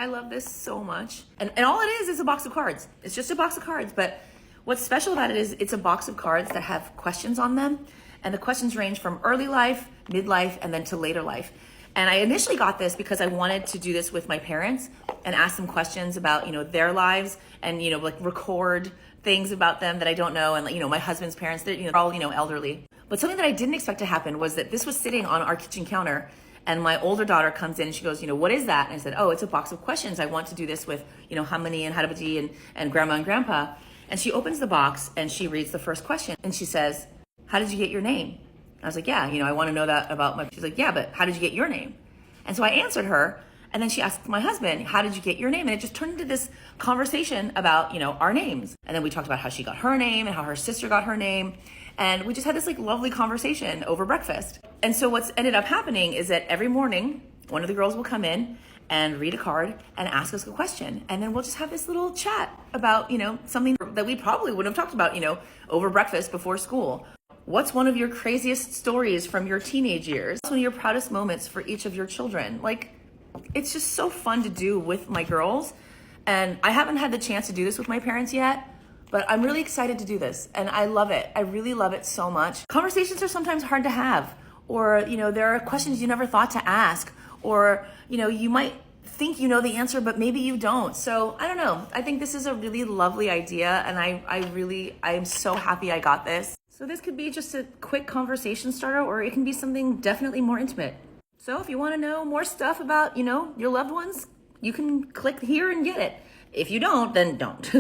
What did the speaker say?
I love this so much. And all it is a box of cards. It's just a box of cards. But what's special about it is it's a box of cards that have questions on them. And the questions range from early life, midlife, and then to later life. And I initially got this because I wanted to do this with my parents and ask them questions about, their lives and, like record things about them that I don't know. And, my husband's parents, they're all, elderly. But something that I didn't expect to happen was that this was sitting on our kitchen counter. And my older daughter comes in and she goes, what is that? And I said, oh, it's a box of questions. I want to do this with, Hamani and Hadabadi and Grandma and Grandpa. And she opens the box and she reads the first question. And she says, how did you get your name? I was like, yeah, I want to know that about my, she's like, yeah, but how did you get your name? And so I answered her. And then she asked my husband, how did you get your name? And it just turned into this conversation about, our names. And then we talked about how she got her name and how her sister got her name. And we just had this lovely conversation over breakfast. And so what's ended up happening is that every morning, one of the girls will come in and read a card and ask us a question. And then we'll just have this little chat about, something that we probably wouldn't have talked about, over breakfast before school. What's one of your craziest stories from your teenage years? What's one of your proudest moments for each of your children? It's just so fun to do with my girls. And I haven't had the chance to do this with my parents yet, but I'm really excited to do this. And I love it. I really love it so much. Conversations are sometimes hard to have, or, there are questions you never thought to ask, or, you might think you know the answer, but maybe you don't. So I don't know. I think this is a really lovely idea. And I am so happy I got this. So this could be just a quick conversation starter, or it can be something definitely more intimate. So if you want to know more stuff about, your loved ones, you can click here and get it. If you don't, then don't.